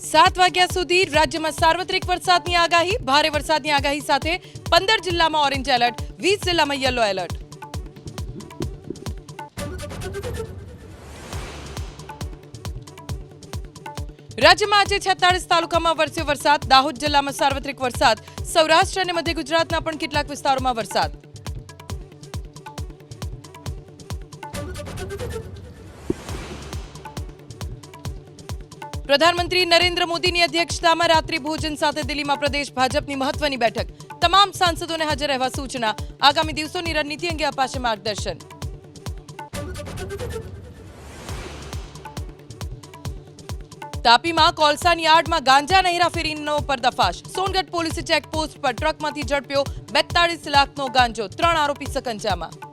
7 વાગ્યા સુધી રાજ્યમાં સાર્વત્રિક વરસાદની આગાહી, ભારે વરસાદની આગાહી સાથે 15 જિલ્લામાં ઓરેન્જ એલર્ટ, 20 જિલ્લામાં યલો એલર્ટ. રાજ્યમાં આજે 46 તાલુકામાં વરસ્યો વરસાદ, દાહોદ જિલ્લામાં સાર્વત્રિક વરસાદ, સૌરાષ્ટ્ર અને મધ્ય ગુજરાતના પણ કેટલાક વિસ્તારોમાં વરસાદ. પ્રધાનમંત્રી નરેન્દ્ર મોદીની અધ્યક્ષતામાં રાત્રિ ભોજન સાથે દિલ્હીમાં પ્રદેશ ભાજપની મહત્વની બેઠક, તમામ સાંસદોને હાજર રહેવા સૂચના, આગામી દિવસોની રણનીતિ અંગે અપાશે માર્ગદર્શન. તાપીમાં કોલસાની આડમાં ગાંજાના હેરાફેરીનો પર્દાફાશ, સોનગઢ પોલીસે ચેકપોસ્ટ પર ટ્રકમાંથી ઝડપ્યો 42 લાખનો ગાંજો, 3 આરોપી સકંજામાં.